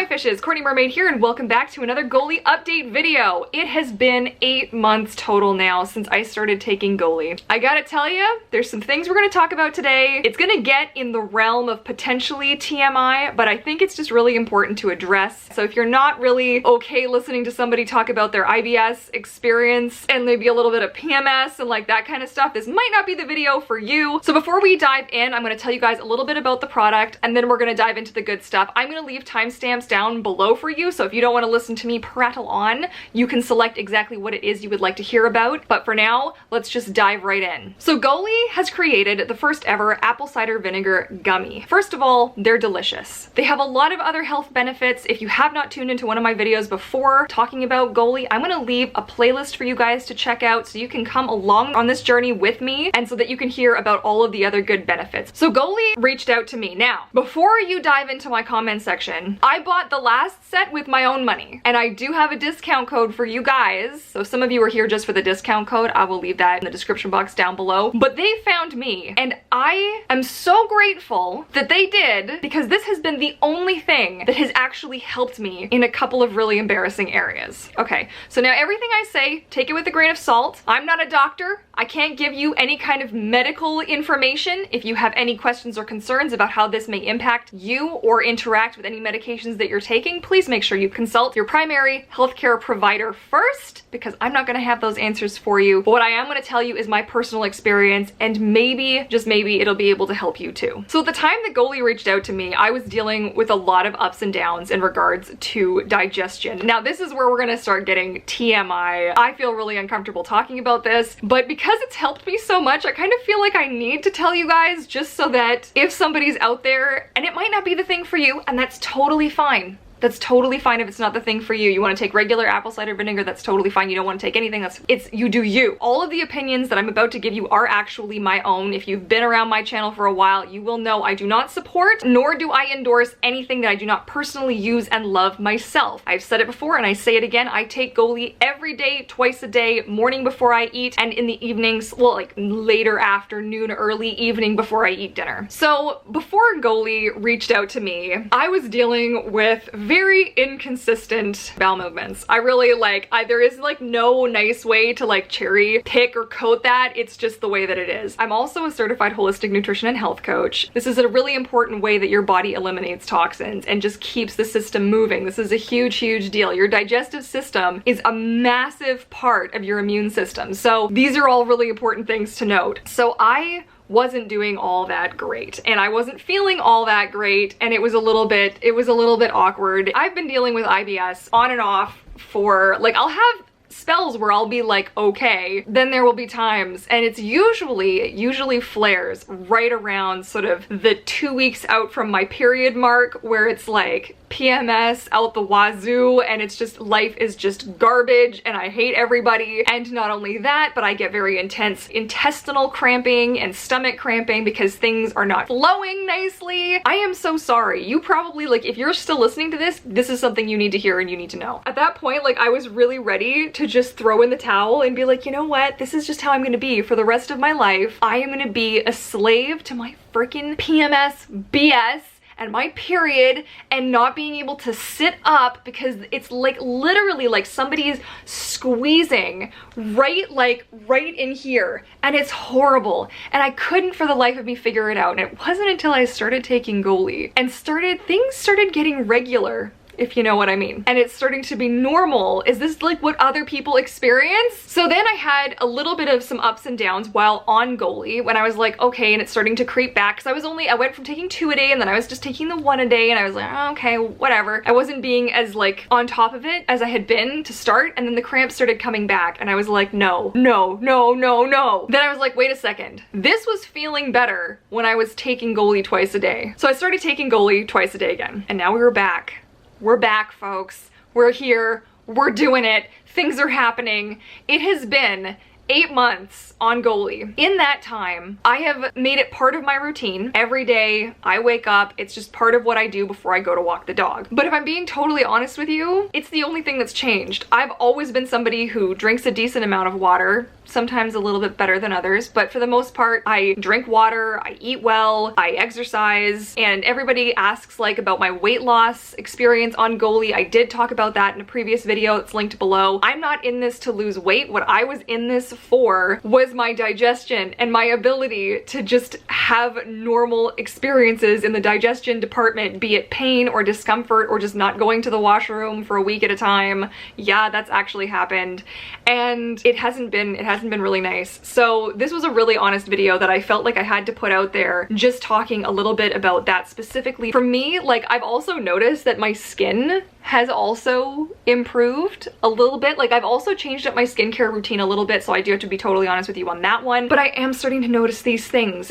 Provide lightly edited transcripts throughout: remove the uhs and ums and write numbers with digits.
fishes, Courtney Mermaid here, and welcome back to another Goli update video. It has been 8 months total now since I started taking Goli. I gotta tell you, there's some things we're gonna talk about today. It's gonna get in the realm of potentially TMI, but I think it's just really important to address. So if you're not really okay listening to somebody talk about their IBS experience and maybe a little bit of PMS and like that kind of stuff, this might not be the video for you. So before we dive in, I'm gonna tell you guys a little bit about the product, and then we're gonna dive into the good stuff. I'm gonna leave timestamps down below for you, so if you don't want to listen to me prattle on, you can select exactly what it is you would like to hear about. But for now, let's just dive right in. So Goli has created the first ever apple cider vinegar gummy. First of all, they're delicious. They have a lot of other health benefits. If you have not tuned into one of my videos before talking about Goli, I'm gonna leave a playlist for you guys to check out so you can come along on this journey with me and so that you can hear about all of the other good benefits. So Goli reached out to me. Now, before you dive into my comment section, I bought the last set with my own money, and I do have a discount code for you guys. So if some of you are here just for the discount code, I will leave that in the description box down below. But they found me, and I am so grateful that they did, because this has been the only thing that has actually helped me in a couple of really embarrassing areas. Okay, so now everything I say, take it with a grain of salt. I'm not a doctor. I can't give you any kind of medical information. If you have any questions or concerns about how this may impact you or interact with any medications that you're taking, please make sure you consult your primary healthcare provider first, because I'm not gonna have those answers for you. But what I am gonna tell you is my personal experience, and maybe, just maybe, it'll be able to help you too. So at the time that Goli reached out to me, I was dealing with a lot of ups and downs in regards to digestion. Now this is where we're gonna start getting TMI. I feel really uncomfortable talking about this, but because it's helped me so much, I kind of feel like I need to tell you guys, just so that if somebody's out there, and it might not be the thing for you, and that's totally fine. That's totally fine if it's not the thing for you. You want to take regular apple cider vinegar, that's totally fine. You don't want to take anything, it's you do you. All of the opinions that I'm about to give you are actually my own. If you've been around my channel for a while, you will know I do not support, nor do I endorse anything that I do not personally use and love myself. I've said it before and I say it again, I take Goli every day, twice a day, morning before I eat, and in the evenings, well, like later afternoon, early evening before I eat dinner. So before Goli reached out to me, I was dealing with very inconsistent bowel movements. I really there is like no nice way to like cherry pick or coat that. It's just the way that it is. I'm also a certified holistic nutrition and health coach. This is a really important way that your body eliminates toxins and just keeps the system moving. This is a huge, huge deal. Your digestive system is a massive part of your immune system. So these are all really important things to note. So I wasn't doing all that great, and I wasn't feeling all that great, and it was a little bit awkward. I've been dealing with IBS on and off for like, I'll have spells where I'll be like okay, then there will be times, and it's usually flares right around sort of the 2 weeks out from my period mark, where it's like PMS out the wazoo, and it's just, life is just garbage, and I hate everybody. And not only that, but I get very intense intestinal cramping and stomach cramping because things are not flowing nicely. I am so sorry. You probably, like, if you're still listening to this, this is something you need to hear and you need to know. At that point, like, I was really ready to just throw in the towel and be like, you know what? This is just how I'm gonna be for the rest of my life. I am gonna be a slave to my freaking PMS BS and my period, and not being able to sit up because it's like literally like somebody's squeezing right in here, and it's horrible, and I couldn't for the life of me figure it out. And it wasn't until I started taking Goli and things started getting regular, if you know what I mean. And it's starting to be normal. Is this like what other people experience? So then I had a little bit of some ups and downs while on Goli, when I was like, okay, and it's starting to creep back, because I went from taking 2 a day, and then I was just taking the 1 a day, and I was like, oh, okay, whatever. I wasn't being as like on top of it as I had been to start, and then the cramps started coming back, and I was like, no. Then I was like, wait a second. This was feeling better when I was taking Goli twice a day. So I started taking Goli twice a day again, and now we were back. We're back, folks. We're here. We're doing it. Things are happening. It has been 8 months on Goli. In that time, I have made it part of my routine. Every day I wake up, it's just part of what I do before I go to walk the dog. But if I'm being totally honest with you, it's the only thing that's changed. I've always been somebody who drinks a decent amount of water. sometimes a little bit better than others, but for the most part, I drink water, I eat well, I exercise, and everybody asks like about my weight loss experience on Goli. I did talk about that in a previous video. It's linked below. I'm not in this to lose weight. What I was in this for was my digestion and my ability to just have normal experiences in the digestion department, be it pain or discomfort or just not going to the washroom for a week at a time. Yeah, that's actually happened. And it hasn't been really nice. So this was a really honest video that I felt like I had to put out there, just talking a little bit about that specifically. For me, like, I've also noticed that my skin has also improved a little bit. Like, I've also changed up my skincare routine a little bit, so I do have to be totally honest with you on that one. But I am starting to notice these things.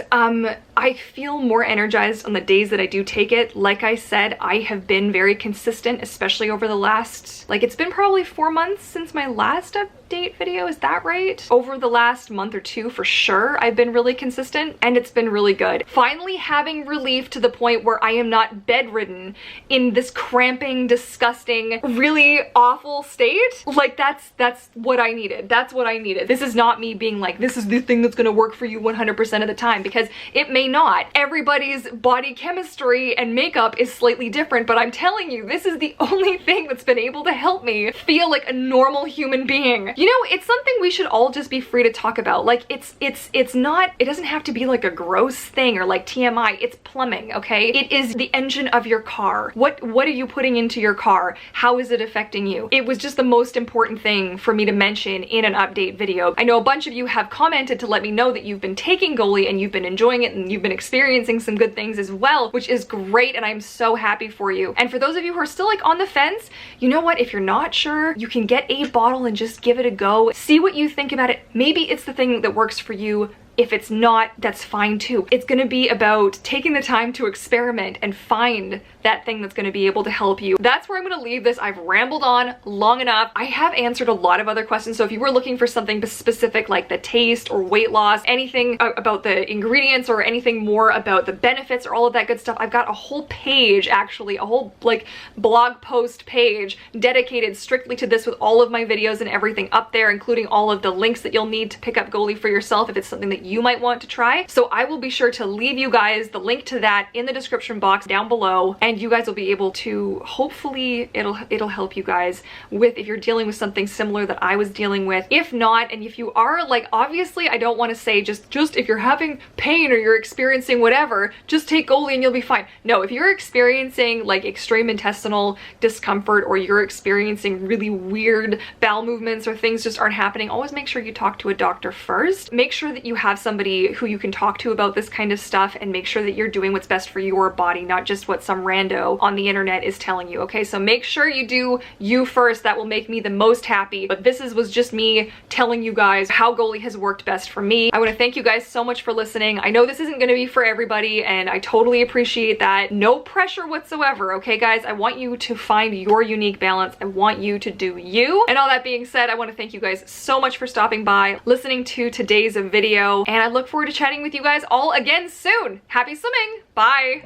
I feel more energized on the days that I do take it. Like I said, I have been very consistent, especially over the last, like, it's been probably 4 months since my last update video, is that right? Over the last month or two, for sure, I've been really consistent, and it's been really good. Finally having relief to the point where I am not bedridden in this cramping, disgusting, really awful state. Like, that's what I needed. That's what I needed. This is not me being like, this is the thing that's gonna work for you 100% of the time, because it may not. Everybody's body chemistry and makeup is slightly different, but I'm telling you, this is the only thing that's been able to help me feel like a normal human being. You know, it's something we should all just be free to talk about. Like, it's not, it doesn't have to be like a gross thing or like TMI. It's plumbing, okay? It is the engine of your car. What are you putting into your car? How is it affecting you? It was just the most important thing for me to mention in an update video. I know a bunch of you have commented to let me know that you've been taking Goli and you've been enjoying it and you've been experiencing some good things as well, which is great, and I'm so happy for you. And for those of you who are still like on the fence, you know what? If you're not sure, you can get a bottle and just give it a go. See what you think about it. Maybe it's the thing that works for you. If it's not, that's fine too. It's gonna be about taking the time to experiment and find that thing that's gonna be able to help you. That's where I'm gonna leave this. I've rambled on long enough. I have answered a lot of other questions, so if you were looking for something specific like the taste or weight loss, anything about the ingredients or anything more about the benefits or all of that good stuff, I've got a whole page, actually, a whole like blog post page dedicated strictly to this with all of my videos and everything up there, including all of the links that you'll need to pick up Goli for yourself if it's something that you might want to try. So I will be sure to leave you guys the link to that in the description box down below, and you guys will be able to, hopefully it'll help you guys with, if you're dealing with something similar that I was dealing with. If not, and if you are, like, obviously I don't want to say just if you're having pain or you're experiencing whatever, just take Goli and you'll be fine. No, if you're experiencing like extreme intestinal discomfort or you're experiencing really weird bowel movements or things just aren't happening, always make sure you talk to a doctor first. Make sure that you have somebody who you can talk to about this kind of stuff, and make sure that you're doing what's best for your body, not just what some rando on the internet is telling you, okay? So make sure you do you first. That will make me the most happy. But this was just me telling you guys how Goli has worked best for me. I want to thank you guys so much for listening. I know this isn't going to be for everybody, and I totally appreciate that. No pressure whatsoever, okay guys? I want you to find your unique balance. I want you to do you. And all that being said, I want to thank you guys so much for stopping by, listening to today's video, and I look forward to chatting with you guys all again soon. Happy swimming! Bye!